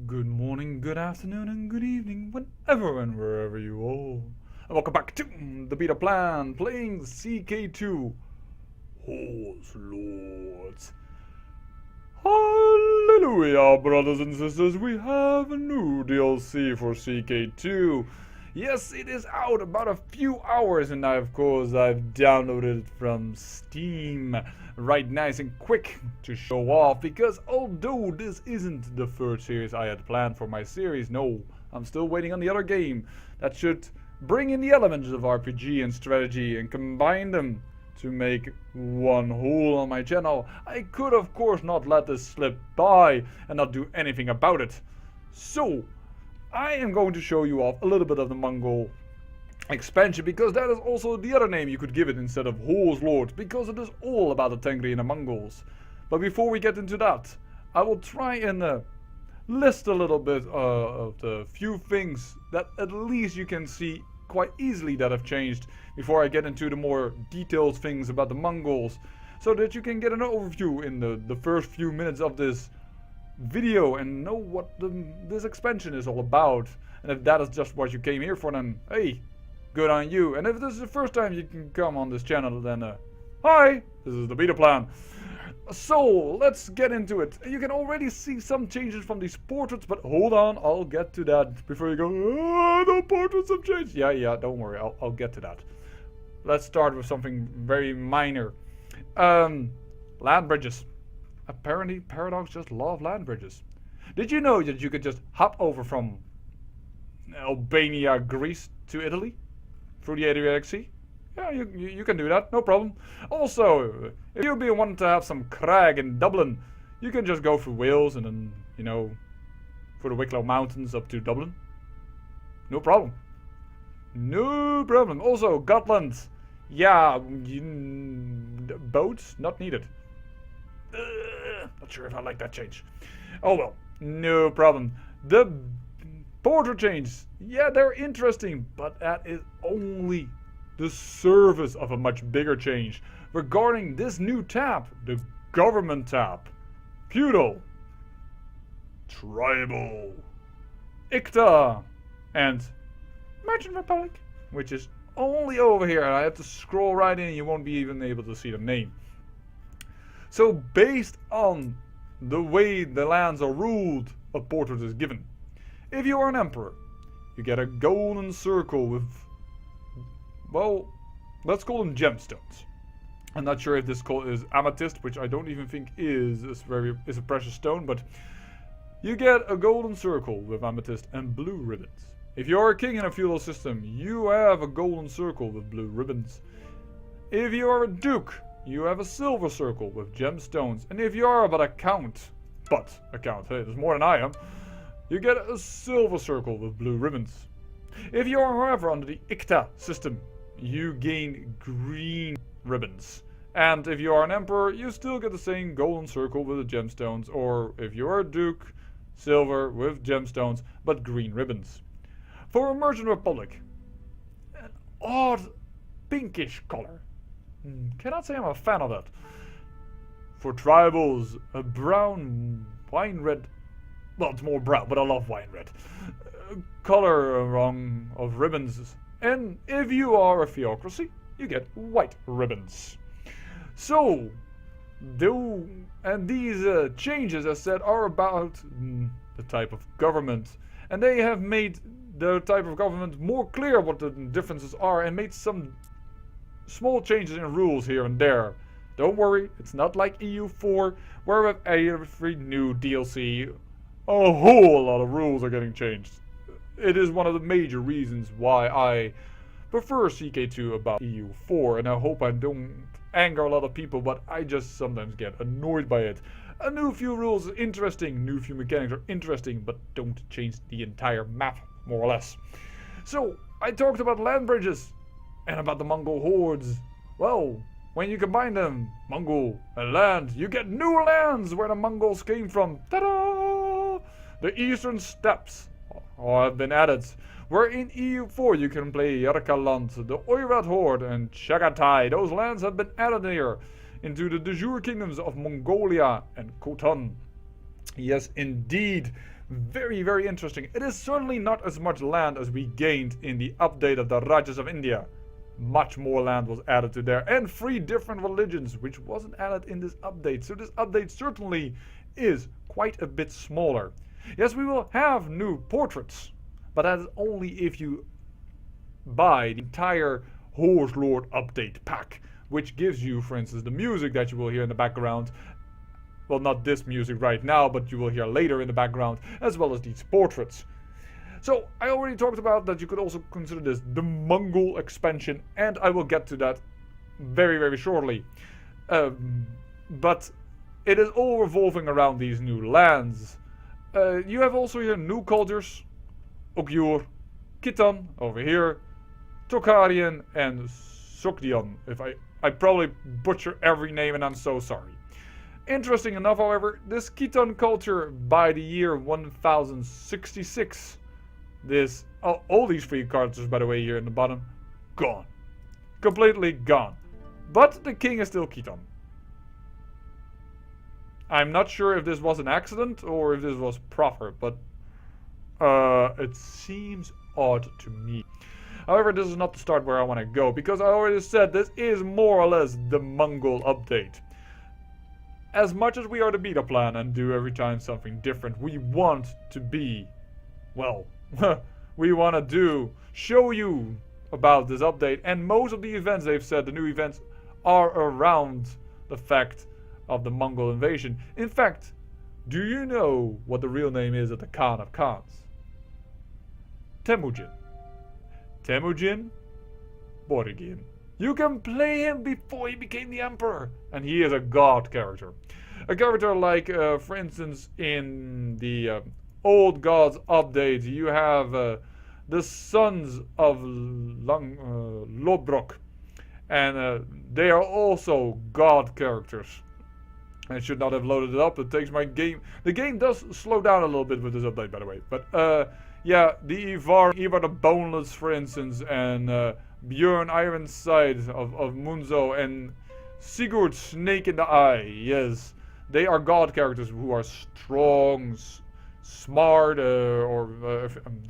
Good morning, good afternoon, and good evening, whenever and wherever you are. And welcome back to the beta plan, playing CK2 Horse Lords. Hallelujah, brothers and sisters, we have a new DLC for CK2. Yes, it is out about a few hours, and I've downloaded it from Steam. Right, nice and quick to show off, because although this isn't the first series I had planned for my series, no, I'm still waiting on the other game that should bring in the elements of RPG and strategy and combine them to make one whole on my channel. I could of course not let this slip by and not do anything about it. So, I am going to show you off a little bit of the Mongol expansion, because that is also the other name you could give it instead of Horse Lords, because it is all about the Tengri and the Mongols. But before we get into that, I will try and list a little bit of the few things that at least you can see quite easily that have changed before I get into the more detailed things about the Mongols, so that you can get an overview in the first few minutes of this video and know what this expansion is all about. And if that is just what you came here for, then hey, good on you. And if this is the first time you can come on this channel, then hi, this is the beta plan. So let's get into it. You can already see some changes from these portraits, but hold on, I'll get to that before you go, oh, the portraits have changed. Yeah, don't worry, I'll get to that. Let's start with something very minor. Land bridges. Apparently Paradox just love land bridges. Did you know that you could just hop over from Albania, Greece to Italy through the Adriatic Sea? Yeah, you can do that, no problem. Also, if you want to have some crag in Dublin, you can just go through Wales and then, you know, through the Wicklow Mountains up to Dublin. No problem. No problem. Also, Gotland. Yeah, boats not needed. Not sure if I like that change. Oh well, no problem. The border changes, yeah, they're interesting, but that is only the surface of a much bigger change regarding this new tab, the government tab. Feudal, tribal, Icta, and Merchant Republic, which is only over here. I have to scroll right in and you won't be even able to see the name. So based on the way the lands are ruled, a portrait is given. If you are an emperor, you get a golden circle with, well, let's call them gemstones. I'm not sure if this is amethyst, which I don't even think is a precious stone, but you get a golden circle with amethyst and blue ribbons. If you're a king in a feudal system, you have a golden circle with blue ribbons. If you are a duke, you have a silver circle with gemstones. And if you are but a count, hey, there's more than I am, you get a silver circle with blue ribbons. If you are, however, under the Icta system, you gain green ribbons. And if you are an emperor, you still get the same golden circle with the gemstones, or if you are a duke, silver with gemstones, but green ribbons. For a merchant republic, an odd pinkish color. Cannot say I'm a fan of that. For tribals, a brown wine red. Well, it's more brown, but I love wine red. Color wrong of ribbons. And if you are a theocracy, you get white ribbons. So, these changes, as said, are about the type of government. And they have made the type of government more clear what the differences are and made some small changes in rules here and there. Don't worry, it's not like EU4, where with every new DLC, a whole lot of rules are getting changed. It is one of the major reasons why I prefer CK2 about EU4, and I hope I don't anger a lot of people, but I just sometimes get annoyed by it. A new few rules are interesting, new few mechanics are interesting, but don't change the entire map, more or less. So, I talked about land bridges and about the Mongol hordes. Well, when you combine them, Mongol and land, you get new lands where the Mongols came from. Ta-da! The eastern steppes have been added, where in EU4 you can play Yarkaland, the Oirat horde, and Chagatai. Those lands have been added here into the de jure kingdoms of Mongolia and Khotan. Yes, indeed. Very, very interesting. It is certainly not as much land as we gained in the update of the Rajas of India. Much more land was added to there, and 3 different religions, which wasn't added in this update. So this update certainly is quite a bit smaller. Yes, we will have new portraits, but that is only if you buy the entire Horse Lord update pack, which gives you, for instance, the music that you will hear in the background. Well, not this music right now, but you will hear later in the background, as well as these portraits. So, I already talked about that you could also consider this the Mongol expansion, and I will get to that very, very shortly. But it is all revolving around these new lands. You have also here new cultures. Ogyur, Khitan, over here, Tokharian, and Sogdian. I probably butcher every name, and I'm so sorry. Interesting enough, however, this Khitan culture by the year 1066, all these 3 cultures, by the way, here in the bottom, gone. Completely gone. But the king is still Khitan. I'm not sure if this was an accident or if this was proper, but it seems odd to me. However, this is not the start where I want to go, because I already said this is more or less the Mongol update. As much as we are the beta plan and do every time something different, we want to be, well, we want to show you about this update, and most of the events, they've said, the new events are around the fact of the Mongol invasion. In fact, do you know what the real name is of the Khan of Khans? Temujin. Temujin Borgin. You can play him before he became the emperor, and he is a god character. A character like, for instance, in the Old Gods update, you have the sons of Lodbrok, and they are also god characters. I should not have loaded it up. It takes my game. The game does slow down a little bit with this update, by the way. But yeah, the Ivar the Boneless, for instance, and Björn Ironside of Munzo, and Sigurd Snake in the Eye. Yes, they are god characters who are strong, smart,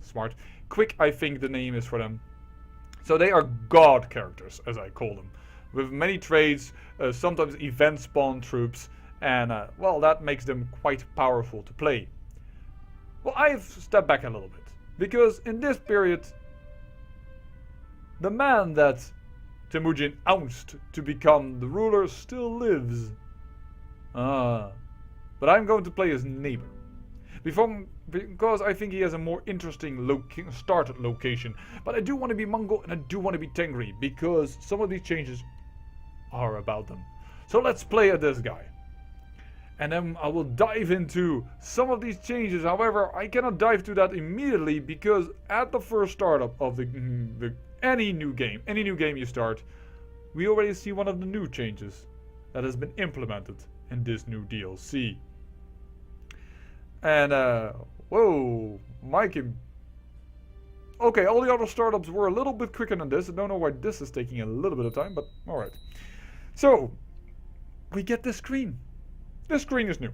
smart, quick. I think the name is for them. So they are god characters, as I call them, with many traits, sometimes event spawn troops, and well, that makes them quite powerful to play. Well, I've stepped back a little bit, because in this period, the man that Temujin ousted to become the ruler still lives. But I'm going to play his neighbor. Because I think he has a more interesting start location. But I do want to be Mongol and I do want to be Tengri, because some of these changes are about them. So let's play at this guy. And then I will dive into some of these changes. However, I cannot dive to that immediately, because at the first startup of any new game you start, we already see one of the new changes that has been implemented in this new DLC. And whoa, Mikey. Okay, all the other startups were a little bit quicker than this. I don't know why this is taking a little bit of time, but alright. So, we get this screen. This screen is new.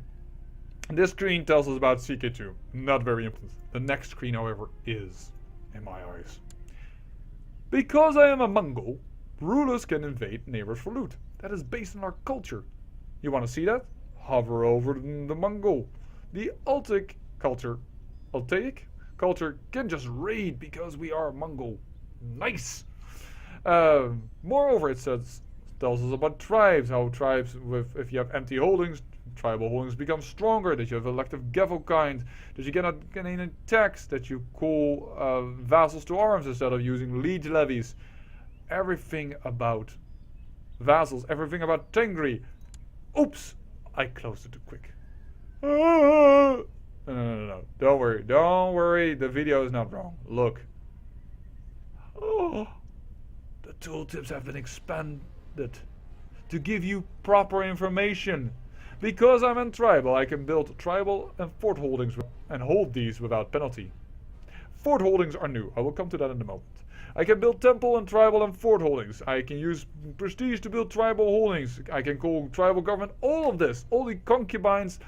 This screen tells us about CK2. Not very important. The next screen, however, is, in my eyes. Because I am a Mongol, rulers can invade neighbors for loot. That is based on our culture. You want to see that? Hover over the Mongol. The Altaic culture can just raid because we are Mongol. Nice! Moreover, it tells us about tribes. How tribes, if you have empty holdings, tribal holdings become stronger. That you have elective Gevokind. That you cannot gain any tax. That you call vassals to arms instead of using liege levies. Everything about vassals. Everything about Tengri. Oops! I closed it too quick. No. Don't worry. The video is not wrong. Look. Oh, the tooltips have been expanded to give you proper information. Because I'm in tribal, I can build tribal and fort holdings and hold these without penalty. Fort holdings are new. I will come to that in a moment. I can build temple and tribal and fort holdings. I can use prestige to build tribal holdings. I can call tribal government. All of this, all the concubines,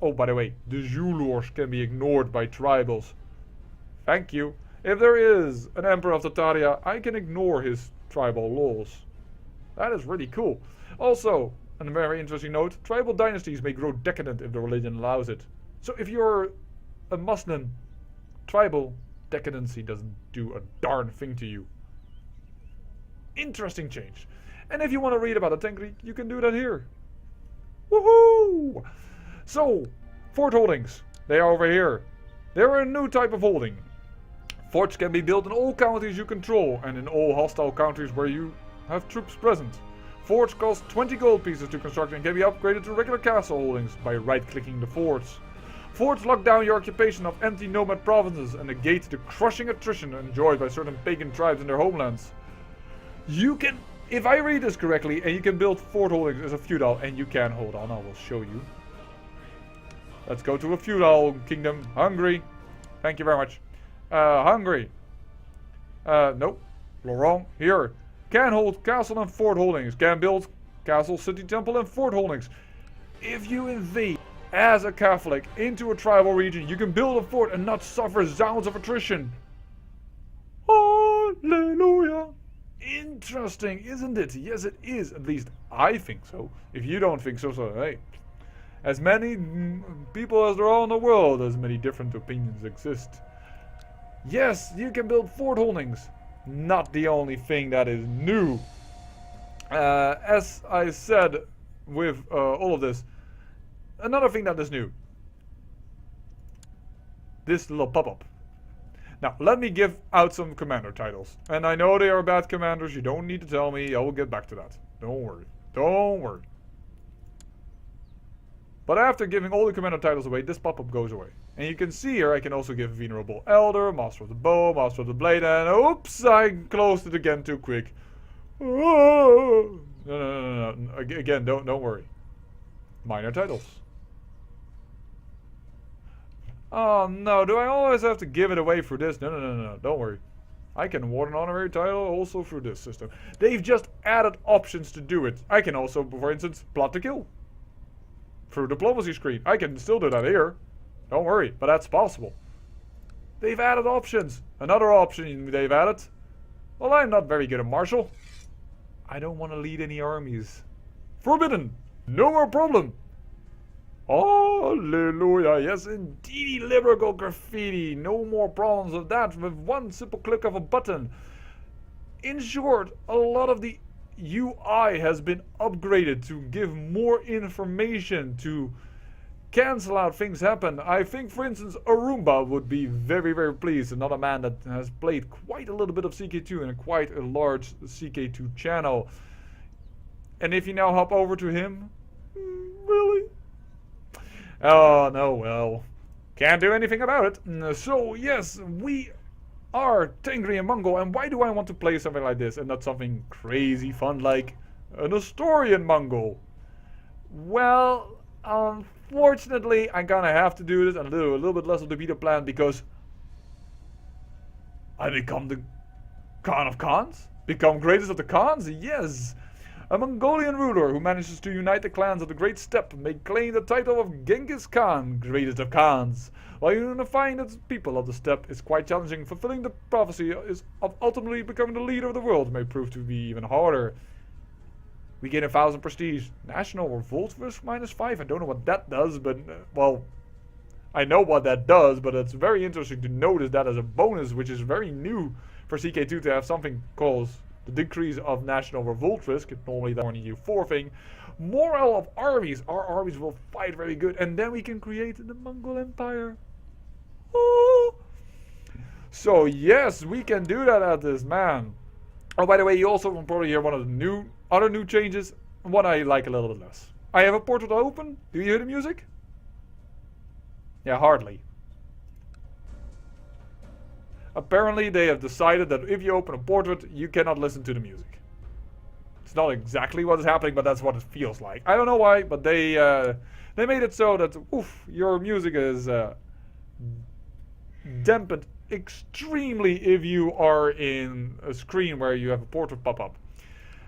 Oh, by the way, the Zulors can be ignored by tribals. Thank you. If there is an Emperor of Tartaria, I can ignore his tribal laws. That is really cool. Also, on a very interesting note, tribal dynasties may grow decadent if the religion allows it. So if you're a Muslim, tribal decadency doesn't do a darn thing to you. Interesting change. And if you want to read about the Tengri, you can do that here. Woohoo! So, fort holdings. They are over here. They're a new type of holding. Forts can be built in all counties you control and in all hostile countries where you have troops present. Forts cost 20 gold pieces to construct and can be upgraded to regular castle holdings by right-clicking the forts. Forts lock down your occupation of empty nomad provinces and negate the crushing attrition enjoyed by certain pagan tribes in their homelands. You can, if I read this correctly, and you can build fort holdings as a feudal, and you can, hold on, I will show you. Let's go to a feudal kingdom, Hungary. Thank you very much. Hungary. Nope, wrong. Here. Can hold castle and fort holdings. Can build castle, city, temple, and fort holdings. If you invade as a Catholic into a tribal region, you can build a fort and not suffer sounds of attrition. Hallelujah. Interesting, isn't it? Yes, it is. At least I think so. If you don't think so, so hey. As many people as there are in the world, as many different opinions exist. Yes, you can build fort holdings. Not the only thing that is new. As I said with all of this, another thing that is new. This little pop-up. Now, let me give out some commander titles. And I know they are bad commanders, you don't need to tell me, I will get back to that. Don't worry. Don't worry. But after giving all the commander titles away, this pop-up goes away. And you can see here, I can also give Venerable Elder, Master of the Bow, Master of the Blade, and oops, I closed it again too quick. Oh. No. Again, don't worry. Minor titles. Oh no, do I always have to give it away for this? No, don't worry. I can award an honorary title also through this system. They've just added options to do it. I can also, for instance, plot to kill. Through diplomacy screen. I can still do that here. Don't worry, but that's possible. They've added options. Another option they've added. Well, I'm not very good at martial. I don't want to lead any armies. Forbidden. No more problem. Hallelujah. Yes, indeed. Liberal graffiti. No more problems with that with one simple click of a button. In short, a lot of the UI has been upgraded to give more information, to cancel out things happen. I think, for instance, Arumba would be very, very pleased. Another man that has played quite a little bit of CK2 and quite a large CK2 channel. And if you now hop over to him, really? Oh, no, well, can't do anything about it. So, yes, we are Tengri and Mongol, and why do I want to play something like this and not something crazy fun like an Astorian Mongol? Well, unfortunately, I'm gonna have to do this and do a little bit less of the beta plan because I become the Khan of Khans? Become greatest of the Khans? Yes! A Mongolian ruler who manages to unite the clans of the Great Steppe may claim the title of Genghis Khan, greatest of Khans. While unifying the people of the steppe is quite challenging, fulfilling the prophecy is of ultimately becoming the leader of the world may prove to be even harder. We gain 1,000 prestige. National revolt risk -5. I don't know what that does, but, well, I know what that does, but it's very interesting to notice that as a bonus, which is very new for CK2 to have something called the decrease of national revolt risk. Normally that's only a U4 thing. Morale of armies. Our armies will fight very good, and then we can create the Mongol Empire. Oh. So yes, we can do that at this, man. Oh, by the way, you also will probably hear one of the other new changes, one I like a little bit less. I have a portrait open. Do you hear the music? Yeah, hardly. Apparently, they have decided that if you open a portrait, you cannot listen to the music. It's not exactly what is happening, but that's what it feels like. I don't know why, but they made it so that your music is dampened extremely if you are in a screen where you have a portrait pop up.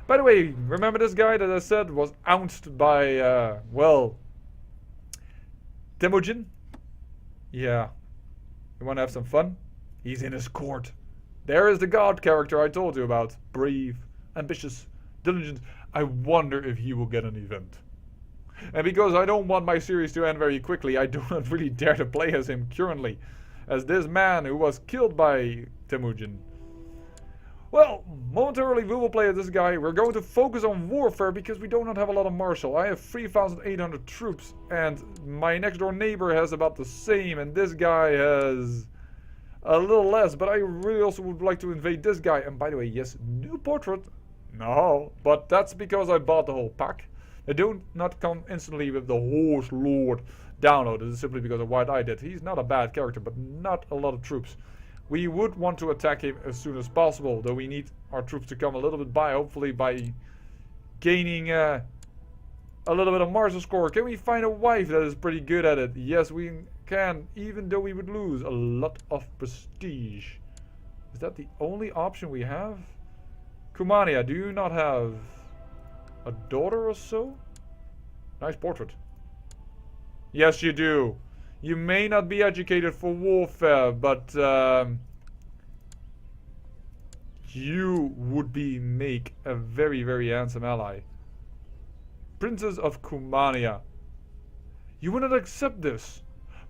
By the way, remember this guy that I said was ounced by, well, Temujin? Yeah. You want to have some fun? He's in his court. There is the god character I told you about. Brave, ambitious, diligent. I wonder if he will get an event. And because I don't want my series to end very quickly, I do not really dare to play as him currently. As this man who was killed by Temujin. Well, momentarily we will play as this guy. We're going to focus on warfare because we do not have a lot of martial. I have 3,800 troops and my next door neighbor has about the same and this guy has a little less. But I really also would like to invade this guy. And by the way, yes, new portrait. No, but that's because I bought the whole pack. They do not come instantly with the Horse Lord download. This is simply because of what I did. He's not a bad character, but not a lot of troops. We would want to attack him as soon as possible, though we need our troops to come a little bit by, hopefully by gaining a little bit of martial score. Can we find a wife that is pretty good at it? Yes, we can, even though we would lose a lot of prestige. Is that the only option we have? Kumania, do you not have a daughter or so? Nice portrait. Yes, you do. You may not be educated for warfare, but you would make a very, very handsome ally. Princess of Kumania. You would not accept this.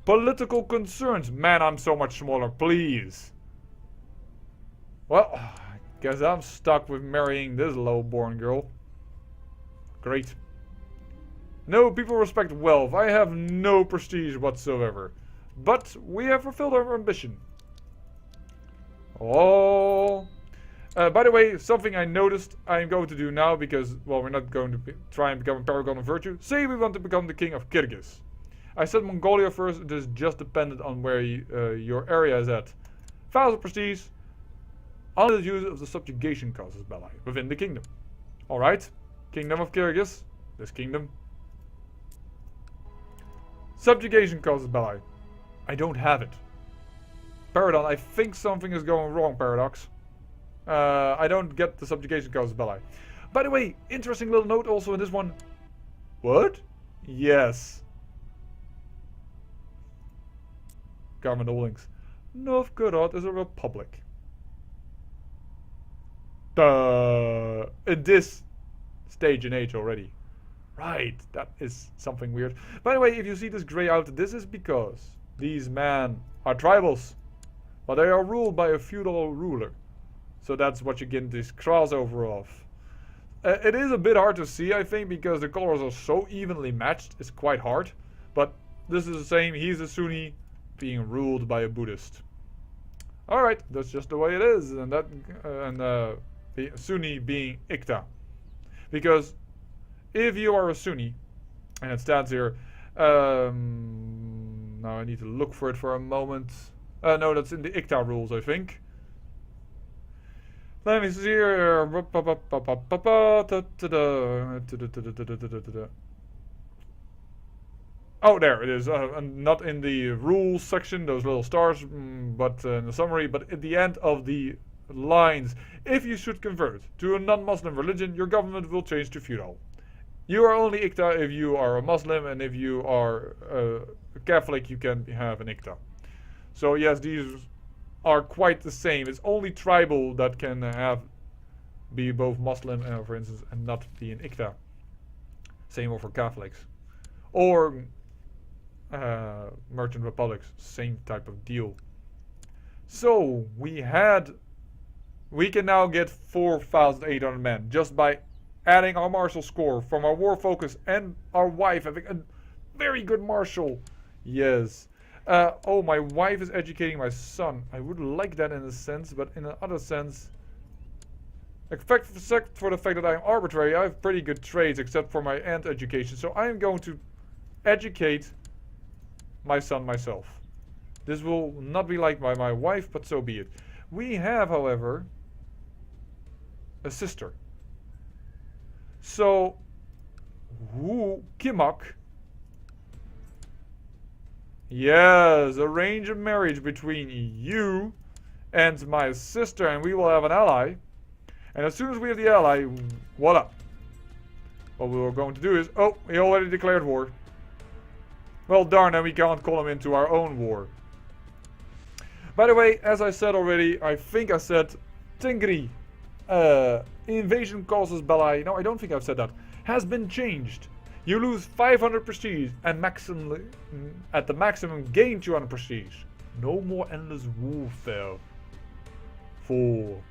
Political concerns. Man, I'm so much smaller. Please. Well, I guess I'm stuck with marrying this low-born girl. Great. No, people respect wealth. I have no prestige whatsoever. But we have fulfilled our ambition. Oh. By the way, something I noticed I'm going to do now because, well, we're not going to try and become a paragon of virtue. Say we want to become the king of Kyrgyz. I said Mongolia first. It is just dependent on where your area is at. 1,000 prestige. Unlimited use of the subjugation causes ally within the kingdom. Alright. Kingdom of Kyrgyz. This kingdom. Subjugation causes ally. I don't have it. Paradox, I think something is going wrong, Paradox. I don't get the subjugation causes ally. By the way, interesting little note also in this one. What? Yes. Government holdings. Novgorod is a republic. In this stage and age already. Right, that is something weird. By the way, if you see this grey out, this is because these men are tribals. But they are ruled by a feudal ruler. So that's what you get this crossover of. It is a bit hard to see, I think, because the colors are so evenly matched. It's quite hard. But this is the same. He's a Sunni being ruled by a Buddhist. Alright, that's just the way it is. And that the Sunni being Ikta. Because if you are a Sunni, and it stands here, now I need to look for it for a moment. No, that's in the Ikta rules, I think. Let me see here. Oh, there it is. Not in the rules section, those little stars, but in the summary. But at the end of the lines, if you should convert to a non-Muslim religion, your government will change to feudal. You are only Ikta if you are a Muslim, and if you are a Catholic, you can have an Ikta. So yes, these are quite the same. It's only tribal that can be both Muslim, for instance, and not be an Ikta. Same for Catholics. Or merchant republics, same type of deal. So we can now get 4,800 men just by adding our martial score from our war focus and our wife having a very good martial. Yes. Oh, my wife is educating my son. I would like that in a sense, but in another sense, except for the fact that I'm arbitrary, I have pretty good traits except for my end education. So I am going to educate my son myself. This will not be liked by my wife, but so be it. We have, however, a sister. So, Kimak. Yes, arrange a marriage between you and my sister, and we will have an ally. And as soon as we have the ally, voila. What we are going to do is, oh, he already declared war. Well, darn, and we can't call him into our own war. By the way, as I said already, I think I said Tengri. Invasion causes Belai. No, I don't think I've said that. Has been changed. You lose 500 prestige and at the maximum gain 200 prestige. No more endless warfare for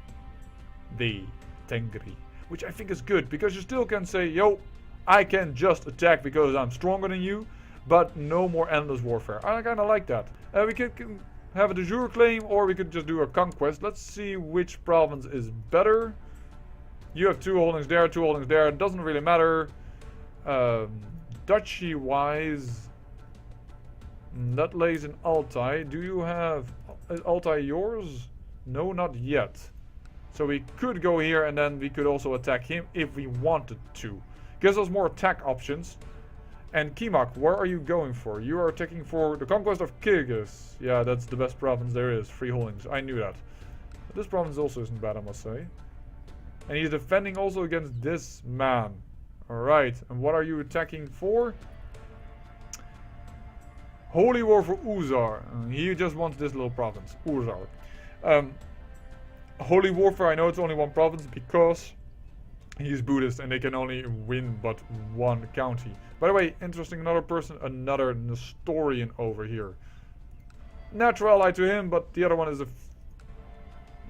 the Tengri. Which I think is good, because you still can say, yo, I can just attack because I'm stronger than you, but no more endless warfare. I kind of like that. We could have a de jure claim, or we could just do a conquest. Let's see which province is better. You have 2 holdings there, 2 holdings there. It doesn't really matter. Duchy wise, that lays in Altai. Do you have Altai yours? No, not yet. So we could go here, and then we could also attack him if we wanted to. Gives us more attack options. And Kimak, where are you going for? You are attacking for the conquest of Kyrgyz. Yeah, that's the best province there is. 3 holdings. I knew that. But this province also isn't bad, I must say. And he's defending also against this man. Alright, and what are you attacking for? Holy War for Uzar. He just wants this little province. Uzar. Holy Warfare, I know it's only 1 province because he's Buddhist and they can only win but 1 county. By the way, interesting, another Nestorian over here. Natural ally to him, but the other one is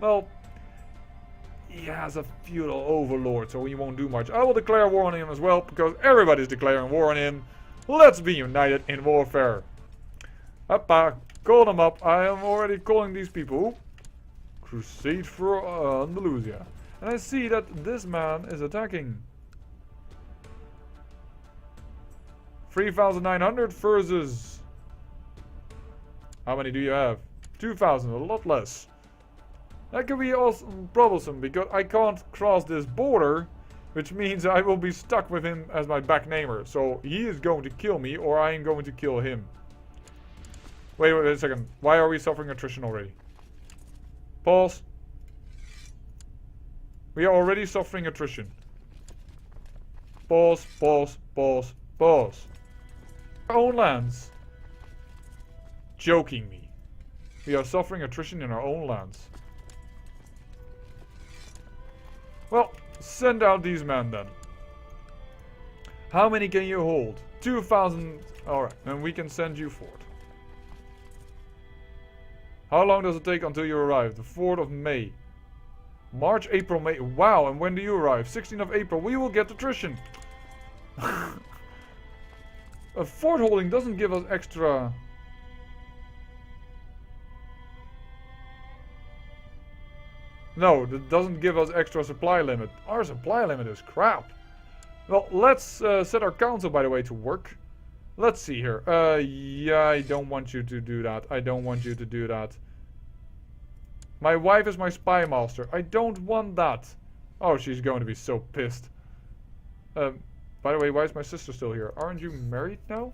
well, he has a feudal overlord, so he won't do much. I will declare war on him as well, because everybody's declaring war on him. Let's be united in warfare. Hoppa, call them up. I am already calling these people. Crusade for Andalusia. And I see that this man is attacking. 3,900 versus... How many do you have? 2,000, a lot less. That could be also troublesome, because I can't cross this border, which means I will be stuck with him as my backnamer. So he is going to kill me, or I am going to kill him. Wait a second. Why are we suffering attrition already? Pause. We are already suffering attrition. Pause, pause, pause, pause. Our own lands. Joking me. We are suffering attrition in our own lands. Well, send out these men then. How many can you hold? 2,000. Alright, then we can send you forth. How long does it take until you arrive? The 4th of May. March, April, May. Wow, and when do you arrive? 16th of April. We will get attrition. A fort holding doesn't give us extra... No, that doesn't give us extra supply limit. Our supply limit is crap. Well, let's set our council, by the way, to work. Let's see here. Yeah, I don't want you to do that. I don't want you to do that. My wife is my spy master. I don't want that. Oh, she's going to be so pissed. By the way, why is my sister still here? Aren't you married now?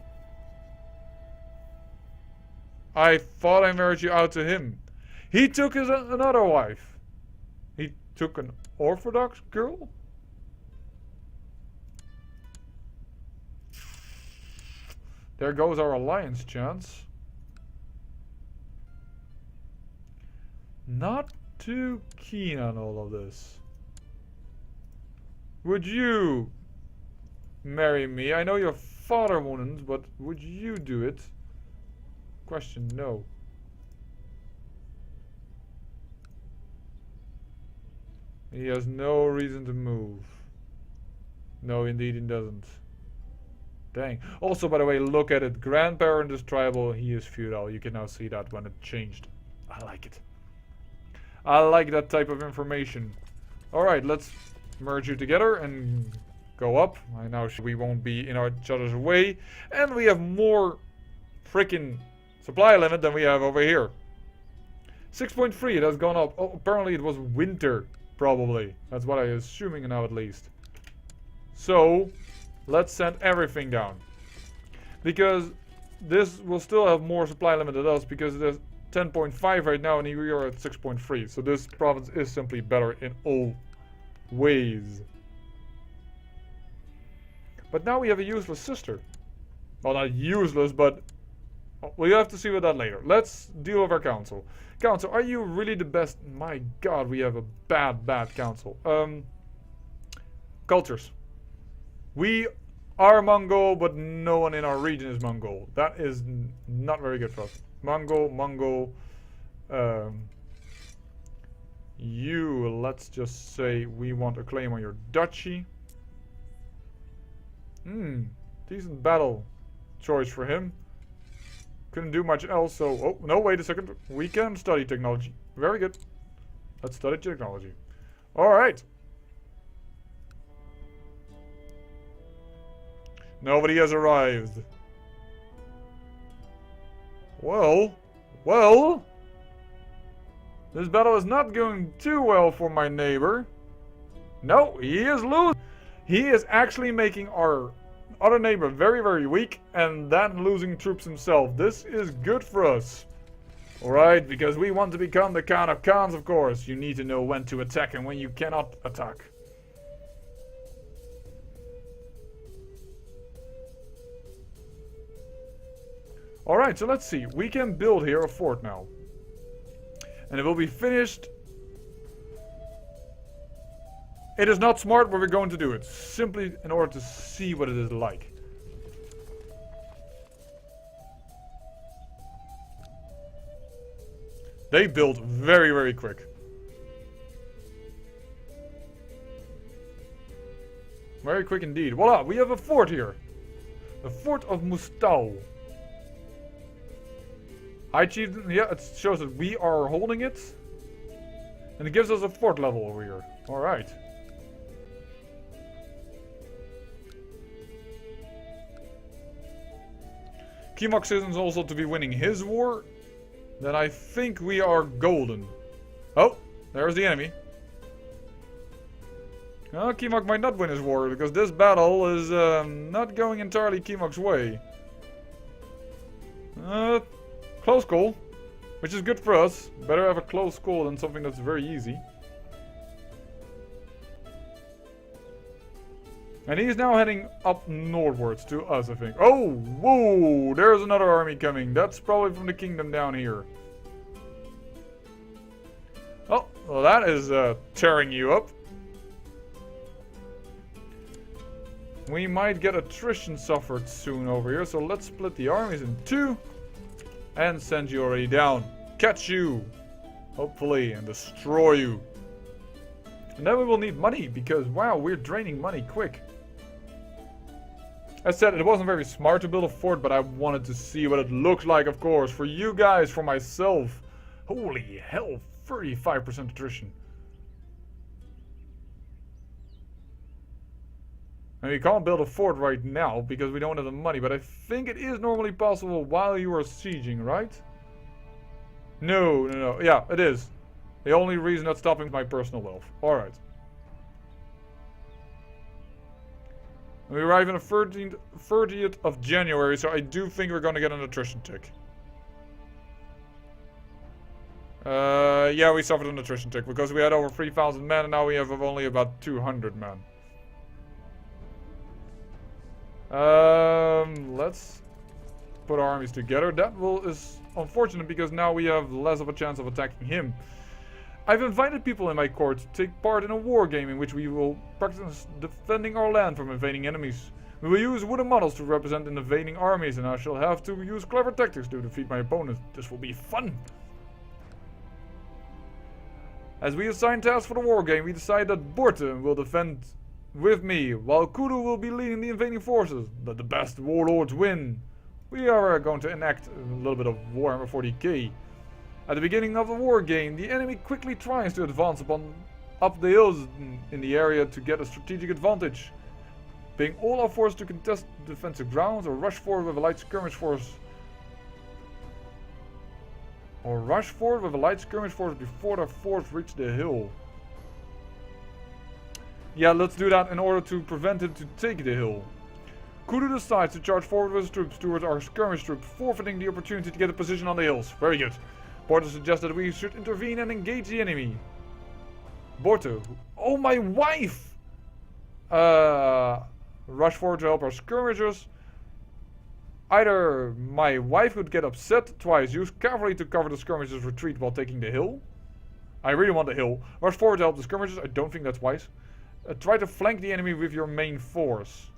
I thought I married you out to him. He took another wife. He took an Orthodox girl? There goes our alliance chance. Not too keen on all of this. Would you marry me? I know your father wouldn't, but would you do it? Question, no. He has no reason to move. No, indeed he doesn't. Dang. Also, by the way, look at it. Grandparent is tribal, he is feudal. You can now see that when it changed. I like it. I like that type of information. Alright, let's merge you together and go up. I know we won't be in each other's way. And we have more freaking supply limit than we have over here. 6.3, it has gone up. Oh, apparently it was winter, probably. That's what I'm assuming now, at least. So, let's send everything down. Because this will still have more supply limit than us, because there's 10.5 right now and we are at 6.3. So this province is simply better in all ways. But now we have a useless sister. Well, not useless, but we'll have to see with that later. Let's deal with our council. Council, are you really the best? My god, we have a bad council. Cultures. We are Mongol, but no one in our region is Mongol. That is not very good for us. Mongol. You, let's just say we want a claim on your duchy. Decent battle choice for him. Couldn't do much else, so... Oh, no, wait a second. We can study technology. Very good. Let's study technology. Alright. Nobody has arrived. Well. This battle is not going too well for my neighbor. No, he is losing. He is actually making our other neighbor very, very weak, and then losing troops himself. This is good for us. Alright, because we want to become the Khan of Khans, of course. You need to know when to attack and when you cannot attack. Alright, so let's see. We can build here a fort now. And it will be finished. It is not smart, but we're going to do it. Simply in order to see what it is like. They built very, very quick. Very quick indeed. Voila, we have a fort here. The Fort of Mustau. High Chieftain, yeah, it shows that we are holding it. And it gives us a fort level over here. Alright. Kimok seems also to be winning his war. Then I think we are golden. Oh, there's the enemy. Kimok might not win his war because this battle is not going entirely Kimok's way. Close call, which is good for us. Better have a close call than something that's very easy. And he's now heading up northwards to us, I think. Oh, whoa, there's another army coming. That's probably from the kingdom down here. Oh, well that is tearing you up. We might get attrition suffered soon over here, so let's split the armies in two. And send you already down. Catch you. Hopefully, and destroy you. And then we will need money, because wow, we're draining money quick. As said, it wasn't very smart to build a fort, but I wanted to see what it looked like, of course. For you guys, for myself. Holy hell, 35% attrition. And we can't build a fort right now, because we don't have the money. But I think it is normally possible while you are sieging, right? No. Yeah, it is. The only reason that's stopping is my personal wealth. Alright. We arrive on the 30th of January, so I do think we're going to get an attrition tick. Yeah, we suffered an attrition tick because we had over 3,000 men and now we have only about 200 men. Let's put our armies together. That is unfortunate because now we have less of a chance of attacking him. I've invited people in my court to take part in a war game in which we will practice defending our land from invading enemies. We will use wooden models to represent invading armies and I shall have to use clever tactics to defeat my opponents. This will be fun! As we assign tasks for the war game, we decide that Borte will defend with me, while Kudu will be leading the invading forces. Let the best warlords win. We are going to enact a little bit of Warhammer 40k. At the beginning of the war game, the enemy quickly tries to advance up the hills in the area to get a strategic advantage. Paying all our forces to contest defensive grounds or rush forward with a light skirmish force. Before their force reach the hill. Yeah, let's do that in order to prevent him to take the hill. Kudu decides to charge forward with his troops towards our skirmish troops, forfeiting the opportunity to get a position on the hills. Very good. Borte suggests that we should intervene and engage the enemy. Borte. Oh, my wife! Rush forward to help our skirmishers. Either my wife would get upset twice, use cavalry to cover the skirmishers' retreat while taking the hill. I really want the hill. Rush forward to help the skirmishers. I don't think that's wise. Try to flank the enemy with your main force.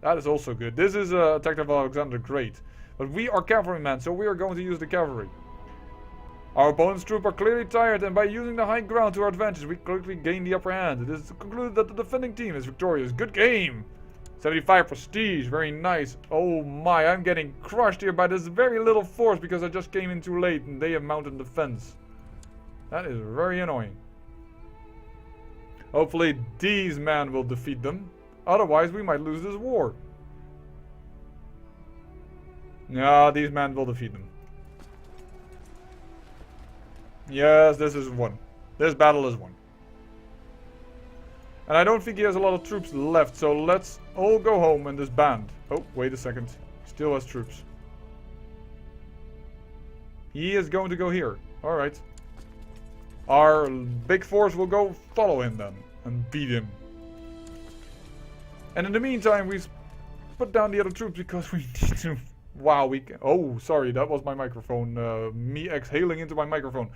That is also good. This is a tactic of Alexander the Great. But we are cavalrymen, so we are going to use the cavalry. Our opponent's troops are clearly tired, and by using the high ground to our advantage, we quickly gain the upper hand. It is concluded that the defending team is victorious. Good game! 75 prestige, very nice. Oh my, I'm getting crushed here by this very little force because I just came in too late and they have mounted defense. That is very annoying. Hopefully these men will defeat them. Otherwise we might lose this war. Yeah, these men will defeat them. Yes, this is won. This battle is won. And I don't think he has a lot of troops left, so let's all go home and disband. Oh, wait a second. Still has troops. He is going to go here. Alright. Our big force will go follow him then. And beat him. And in the meantime, we put down the other troops because we need to... Wow, we can... Oh, sorry, that was my microphone. Me exhaling into my microphone.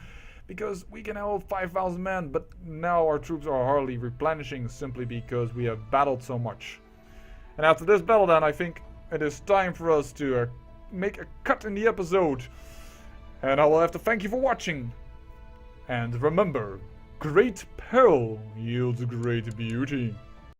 Because we can hold 5,000 men, but now our troops are hardly replenishing simply because we have battled so much. And after this battle then, I think it is time for us to make a cut in the episode. And I will have to thank you for watching. And remember, great peril yields great beauty.